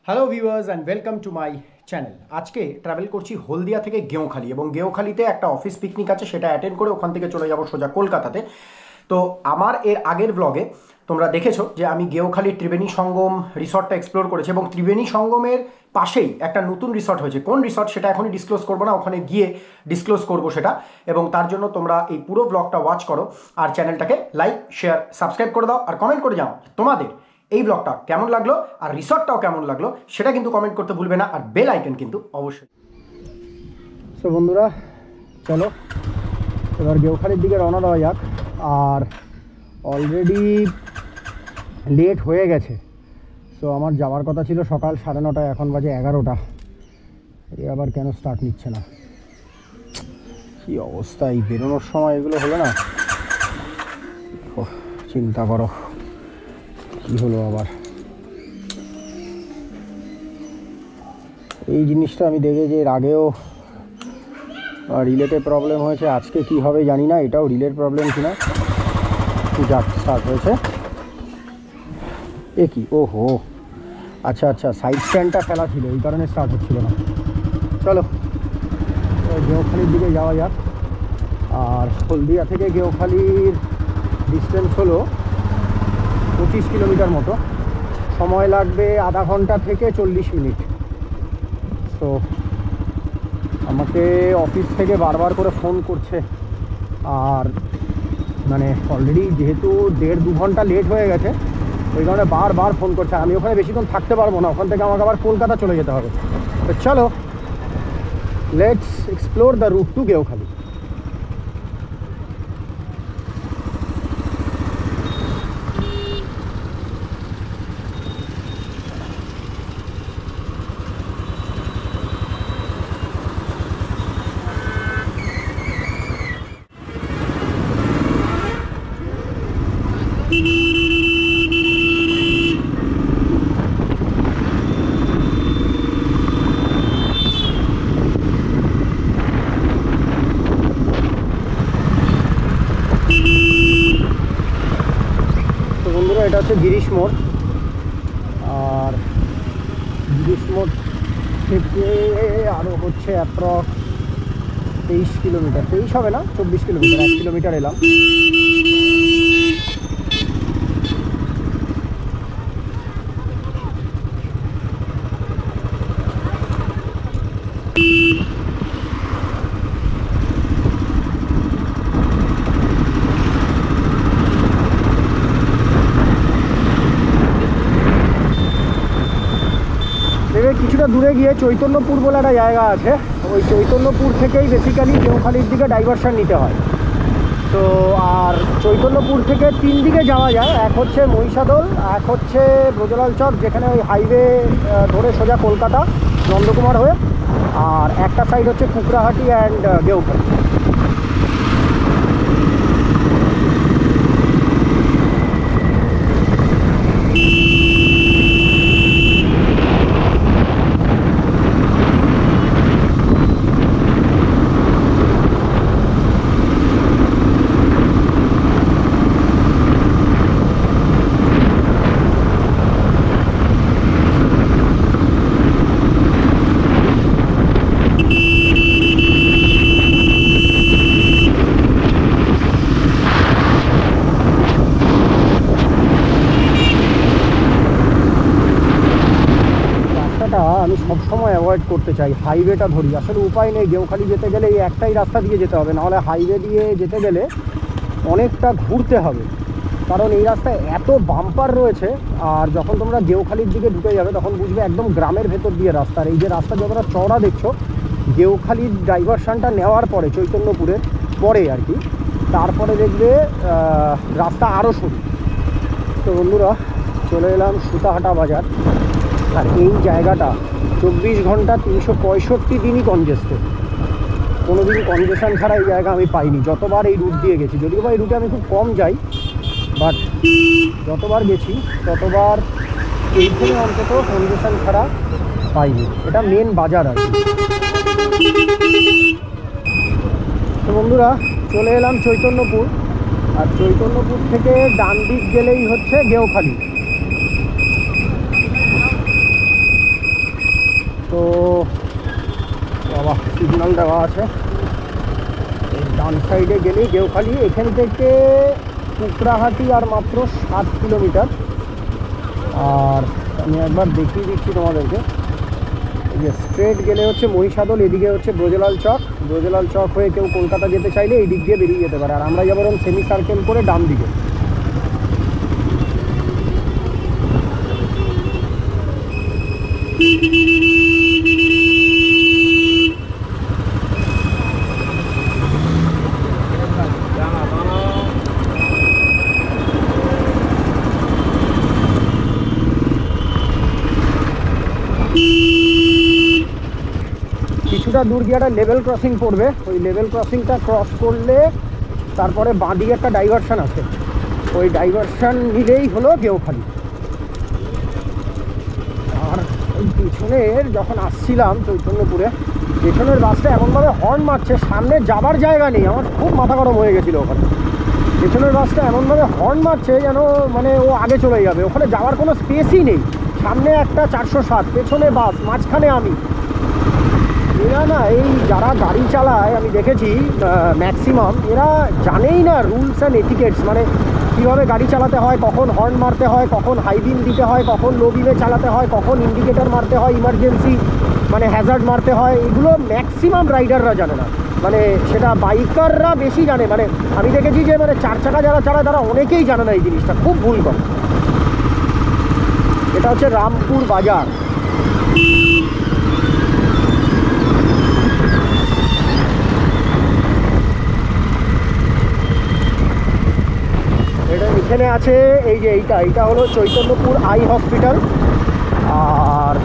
Hello viewers and welcome to my channel. আজকে travel করছি হলদিয়া থেকে গেঁওখালি, এবং গেঁওখালিতে একটা অফিস পিকনিক আছে, সেটা অ্যাটেন্ড করে ওখান থেকে চলে যাব সোজা কলকাতাতে। তো আমার এর আগের ব্লগে তোমরা দেখেছো যে আমি গেঁওখালির ত্রিবেণী সঙ্গম রিসর্টটা এক্সপ্লোর করেছি, এবং ত্রিবেণী সঙ্গমের পাশেই একটা নতুন রিসর্ট হয়েছে। কোন রিসর্ট সেটা এখনই ডিসক্লোজ করবো না, ওখানে গিয়ে ডিসক্লোজ করবো সেটা। এবং তার জন্য তোমরা এই পুরো ব্লগটা ওয়াচ করো আর চ্যানেলটাকে লাইক শেয়ার সাবস্ক্রাইব করে দাও, আর কমেন্ট করে যাও তোমাদের এই ব্লগটা কেমন লাগলো আর রিসর্টটাও কেমন লাগলো সেটা কিন্তু কমেন্ট করতে ভুলবে না, আর বেল আইকন কিন্তু অবশ্যই। তো বন্ধুরা চলো এবার গেঁওখালির দিকে রওনা দেওয়া যাক। আর অলরেডি লেট হয়ে গেছে। সো আমার যাওয়ার কথা ছিল সকাল 9:30, এখন বাজে 11টা। এ আবার কেন স্টার্ট নিচ্ছে না, কি অবস্থা এই বেরোনোর সময় এগুলো হলো না। চিন্তা করো কি হলো আবার। এই জিনিসটা আমি দেখেছি এর আগেও রিলেতে প্রবলেম হয়েছে, আজকে কি হবে জানি না, এটাও রিলের প্রবলেম কিনা। যাক স্টার্ট হয়েছে। এ কি, ওহো আচ্ছা আচ্ছা, সাইড স্ট্যান্ডটা ফেলা ছিল এই কারণে স্টার্ট হচ্ছিল না। চলো গেঁওখালির দিকে যাওয়া যাক। আর হলদিয়া থেকে গেঁওখালির ডিস্টেন্স হলো 25 কিলোমিটার মতো, সময় লাগবে আধা ঘন্টা থেকে 40 মিনিট। তো আমাকে অফিস থেকে বারবার করে ফোন করছে, আর মানে অলরেডি যেহেতু 1.5-2 ঘন্টা লেট হয়ে গেছে, ওই কারণে বারবার ফোন করছে। আমি ওখানে বেশিক্ষণ থাকতে পারবো না, ওখান থেকে আমাকে আবার কলকাতা চলে যেতে হবে। তো চলো let's explore the route to Geonkhali. এটা হচ্ছে গিরিশ মোড়, আর গিরিশ মোড় থেকে আরও হচ্ছে অ্যাপ্রক্স 23 কিলোমিটার, 23 হবে না 24 কিলোমিটার, 1 কিলোমিটার এলাম। কিছুটা দূরে গিয়ে চৈতন্যপুর বলে একটা জায়গা আছে, ওই চৈতন্যপুর থেকেই বেসিক্যালি গেঁওখালির দিকে ডাইভারশন নিতে হয়। তো আর চৈতন্যপুর থেকে 3 দিকে যাওয়া যায়, এক হচ্ছে মহিষাদল, এক হচ্ছে ব্রজলাল চক যেখানে ওই হাইওয়ে ধরে সোজা কলকাতা নন্দকুমার হয়ে, আর একটা সাইড হচ্ছে কুকরাহাটি অ্যান্ড গেঁওখালি। আমি সবসময় অ্যাভয়েড করতে চাই, হাইওয়েটা ধরি। আসলে উপায় নেই, গেঁওখালি যেতে গেলে এই একটাই রাস্তা দিয়ে যেতে হবে, নাহলে হাইওয়ে দিয়ে যেতে গেলে অনেকটা ঘুরতে হবে, কারণ এই রাস্তায় এত বাম্পার রয়েছে। আর যখন তোমরা গেঁওখালির দিকে ঢুকে যাবে তখন বুঝবে একদম গ্রামের ভেতর দিয়ে রাস্তা। আর এই যে রাস্তা যতটা চওড়া দেখছো, গেঁওখালির ডাইভারশনটা নেওয়ার পরে চৈতন্যপুরের পরে আর কি, তারপরে দেখবে রাস্তা আরও সরু। তো বন্ধুরা চলে এলাম সুতাহাটা বাজার। আর এই জায়গাটা 24 ঘন্টা 365 দিনই কনজেস্টেড, কোনো দিন কনজেশন ছাড়া এই জায়গা আমি পাইনি যতবার এই রুট দিয়ে গেছি। যদিও বা এই রুটে আমি খুব কম যাই, বাট যতবার গেছি ততবার এইখানে অন্তত কনজেশন ছাড়া পাইনি। এটা মেন বাজার আর কি। তো বন্ধুরা চলে এলাম চৈতন্যপুর, আর চৈতন্যপুর থেকে ডান দিক গেলেই হচ্ছে গেঁওখালি। তো বাবা সিগন্যাল দেওয়া আছে, এই ডান সাইডে গেলেই গেউখালি। এখান থেকে কুকড়াহাটি আর মাত্র 7 কিলোমিটার। আর আমি একবার দেখিয়ে দিচ্ছি তোমাদেরকে, এই যে স্ট্রেট গেলে হচ্ছে মহিষাদল, এদিকে হচ্ছে ব্রজলাল চক। ব্রজলাল চক হয়ে কেউ কলকাতা যেতে চাইলে এই দিক দিয়ে বেরিয়ে যেতে পারে। আর আমরা যাবো এরকম সেমি সার্কেল করে ডান দিকে। কিছুটা দূর গিয়ে একটা লেভেল ক্রসিং পড়বে, ওই লেভেল ক্রসিংটা ক্রস করলে তারপরে বাঁদিকে একটা ডাইভারশন আছে, ওই ডাইভারশন নিলেই হলো গেউখালি। আর ওই পিছনের যখন আসছিলাম চৈতন্যপুরে, পেছনের বাসটা এমনভাবে হর্ন মারছে, সামনে যাবার জায়গা নেই, আমার খুব মাথা গরম হয়ে গেছিলো ওখানে। পেছনের বাসটা এমনভাবে হর্ন মারছে যেন মানে ও আগে চলে যাবে, ওখানে যাওয়ার কোনো স্পেসই নেই। সামনে একটা 407, পেছনে বাস, মাঝখানে আমি। এরা না, এই যারা গাড়ি চালায় আমি দেখেছি ম্যাক্সিমাম এরা জানেই না রুলস অ্যান্ড এটিকেটস, মানে কীভাবে গাড়ি চালাতে হয়, কখন হর্ন মারতে হয়, কখন হাই বিম দিতে হয়, কখন লো বিমে চালাতে হয়, কখন ইন্ডিকেটার মারতে হয়, ইমার্জেন্সি মানে হ্যাজার্ড মারতে হয়। এগুলো ম্যাক্সিমাম রাইডাররা জানে না, মানে সেটা বাইকাররা বেশি জানে। মানে আমি দেখেছি যে মানে 4 চাকা যারা চালায় তারা অনেকেই জানে না এই জিনিসটা, খুব ভুল করে। এটা হচ্ছে রামপুর বাজার। এখানে আছে এই যে এইটা হলো চৈতন্যপুর আই হসপিটাল। আর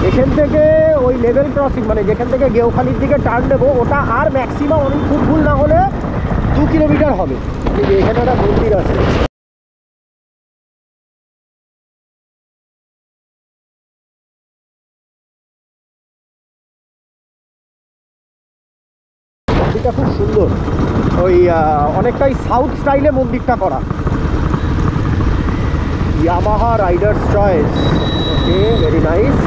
এখান থেকে ওই লেভেল ক্রসিং মানে যেখান থেকে গেউখালির দিকে টার্ন নেবো, ওটা আর ম্যাক্সিমাম আমি খুব ভুল না হলে 2 কিলোমিটার হবে। এই যে এখানে একটা মন্দির আছে, মন্দিরটা খুব সুন্দর, ওই অনেকটাই সাউথ স্টাইলে মন্দিরটা করা। ইয়ামাহা রাইডার্স চয়েস, ওকে, ভেরি নাইস।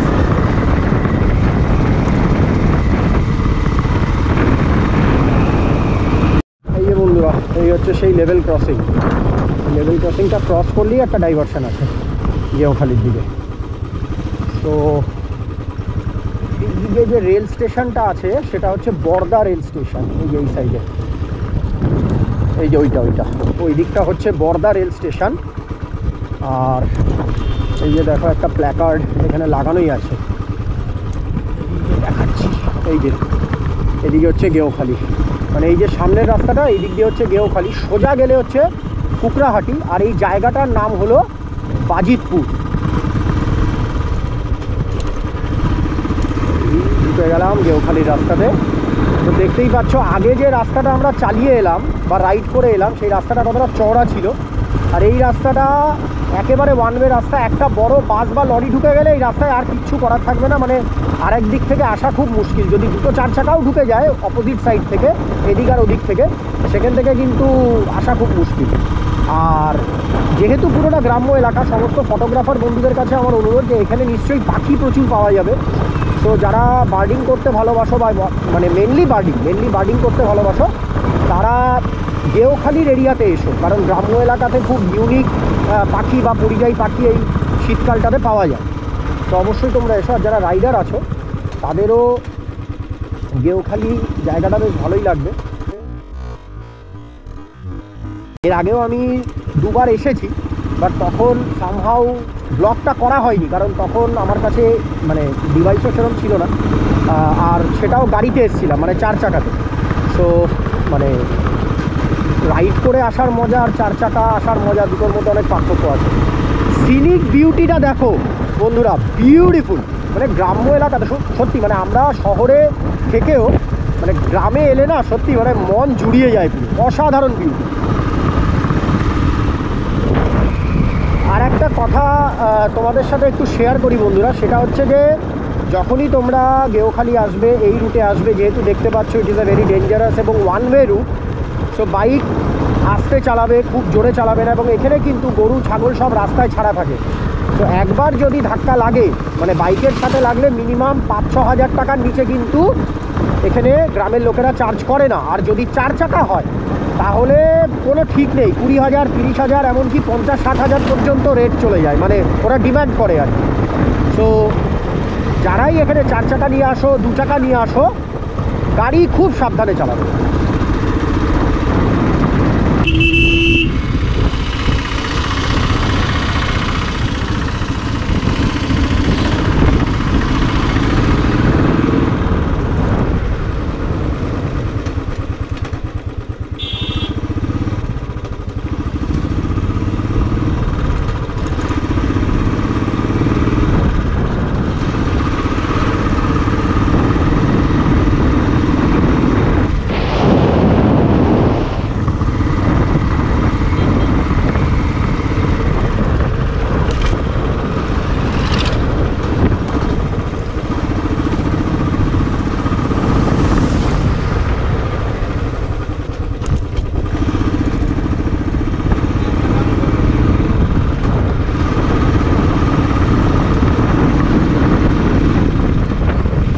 এই যে বন্ধুরা, এই হচ্ছে সেই লেভেল ক্রসিং। লেভেল ক্রসিংটা ক্রস করলেই একটা ডাইভারশন আছে গেউখালির দিকে। তো এইদিকে যে রেল স্টেশনটা আছে সেটা হচ্ছে বর্দা রেল স্টেশন। এই যে এই সাইডে, এই যে ওইটা ওই দিকটা হচ্ছে বর্দা রেল স্টেশন। আর এই যে দেখো একটা প্ল্যাকার্ড এখানে লাগানোই আছে, দেখাচ্ছি। এই যে এদিকে হচ্ছে গেউখালি, মানে এই যে সামনের রাস্তাটা এই দিক দিয়ে হচ্ছে গেউখালি, সোজা গেলে হচ্ছে কুকড়াহাটি। আর এই জায়গাটার নাম হলো বাজিতপুর। ঢুকে গেলাম গেউখালির রাস্তাতে। তো দেখতেই পাচ্ছ আগে যে রাস্তাটা আমরা চালিয়ে এলাম বা রাইড করে এলাম সেই রাস্তাটা কতটা চওড়া ছিল। আর এই রাস্তাটা একেবারে ওয়ান ওয়ে রাস্তা, একটা বড় বাস বা লরি ঢুকে গেলে এই রাস্তায় আর কিচ্ছু করার থাকবে না, মানে আরেক দিক থেকে আসা খুব মুশকিল। যদি দুটো 4 চাকাও ঢুকে যায় অপোজিট সাইড থেকে, এদিক আর ওদিক থেকে, সেখান থেকে কিন্তু আসা খুব মুশকিল। আর যেহেতু পুরোটা গ্রাম্য এলাকা, সমস্ত ফটোগ্রাফার বন্ধুদের কাছে আমার অনুরোধ যে এখানে নিশ্চয়ই পাখি প্রচুর পাওয়া যাবে। তো যারা বার্ডিং করতে ভালোবাসো বা মানে মেনলি বার্ডিং করতে ভালোবাসো, তারা গেউখালির এরিয়াতে এসো, কারণ গ্রাম্য এলাকাতে খুব ইউনিক পাখি বা পরিযায়ী পাখি এই শীতকালটাতে পাওয়া যায়। তো অবশ্যই তোমরা এসো। আর যারা রাইডার আছো তাদেরও গেউখালি জায়গাটা বেশ ভালোই লাগবে। এর আগেও আমি 2বার এসেছি, বাট তখন সামহাউ ব্লগটা করা হয়নি, কারণ তখন আমার কাছে মানে ডিভাইসও সেরকম ছিল না। আর সেটাও গাড়িতে এসেছিলাম, মানে 4 চাকাতে। সো মানে রাইড করে আসার মজা আর 4 চাকা আসার মজা দুটোর মধ্যে অনেক পার্থক্য আছে। সিনিক বিউটিটা দেখো বন্ধুরা, বিউটিফুল। মানে গ্রাম্য এলাকাতে সত্যি, মানে আমরা শহরে থেকেও মানে গ্রামে এলে না সত্যি মানে মন জুড়িয়ে যায়, অসাধারণ বিউটি। আর একটা কথা তোমাদের সাথে একটু শেয়ার করি বন্ধুরা, সেটা হচ্ছে যে যখনই তোমরা গেউখালি আসবে, এই রুটে আসবে, যেহেতু দেখতে পাচ্ছ it is a very dangerous এবং one way route. So bike আস্তে চালাবে, খুব জোরে চালাবে না। এবং এখানে কিন্তু গরু ছাগল সব রাস্তায় ছাড়া থাকে, তো একবার যদি ধাক্কা লাগে, মানে বাইকের সাথে লাগলে মিনিমাম 5-6 হাজার টাকার নিচে কিন্তু এখানে গ্রামের লোকেরা চার্জ করে না। আর যদি 4 চাকা হয় তাহলে কোনো ঠিক নেই, 20,000, 30,000, এমনকি 50-60 হাজার পর্যন্ত রেট চলে যায়, মানে ওরা ডিমান্ড করে আর কি। তো যারাই এখানে 4 চাকা নিয়ে আসো, 2 চাকা নিয়ে আসো, গাড়ি খুব সাবধানে চালাবে।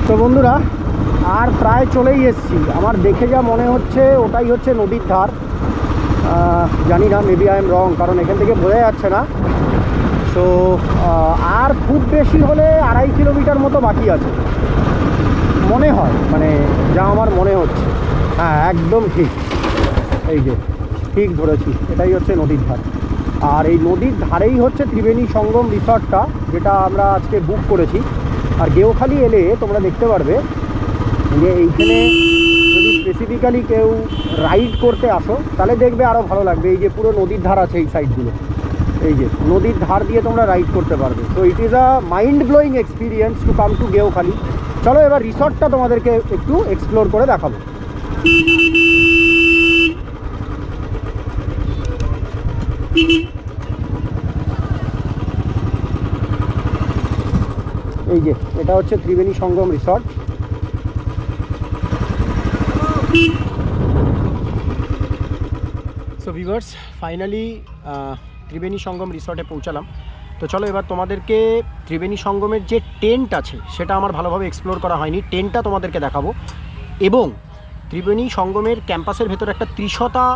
তো বন্ধুরা, আর প্রায় চলেই এসেছি। আমার দেখে যা মনে হচ্ছে ওটাই হচ্ছে নদীর ধার। জানি না, মেবি আই এম রং, কারণ এখান থেকে বোঝা যাচ্ছে না। তো আর খুব বেশি হলে 2.5 কিলোমিটার মতো বাকি আছে মনে হয়, মানে যা আমার মনে হচ্ছে। হ্যাঁ, একদম ঠিক, এই যে ঠিক ধরেছি, এটাই হচ্ছে নদীর ধার। আর এই নদীর ধারেই হচ্ছে ত্রিবেণী সঙ্গম রিসর্টটা, যেটা আমরা আজকে বুক করেছি। আর গেওখালি এলে তোমরা দেখতে পারবে যে এইখানে যদি স্পেসিফিক্যালি কেউ রাইড করতে আসো তাহলে দেখবে আরও ভালো লাগবে। এই যে পুরো নদীর ধার আছে এই সাইডগুলো, এই যে নদীর ধার দিয়ে তোমরা রাইড করতে পারবে। তো it is a mind blowing experience to come to Geonkhali. চলো এবার রিসর্টটা তোমাদেরকে একটু এক্সপ্লোর করে দেখাবো। এই যে এটা হচ্ছে Triveni Sangam resort. So viewers, finally Triveni Sangam রিসর্টে পৌঁছালাম। তো চলো এবার তোমাদেরকে ত্রিবেণী সঙ্গমের যে টেন্ট আছে সেটা আমার ভালোভাবে এক্সপ্লোর করা হয়নি, টেন্টটা তোমাদেরকে দেখাবো। এবং ত্রিবেণী সঙ্গমের ক্যাম্পাসের ভেতরে একটা ত্রিশতা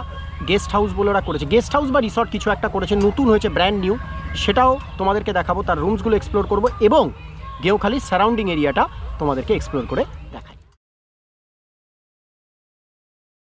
গেস্ট হাউস বলে ওরা করেছে, গেস্ট হাউস বা রিসর্ট কিছু একটা করেছে, নতুন হয়েছে, ব্র্যান্ড নিউ, সেটাও তোমাদেরকে দেখাবো। তার রুমসগুলো এক্সপ্লোর করবো এবং গেওখালির সারাউন্ডিং এরিয়াটা তোমাদেরকে এক্সপ্লোর করে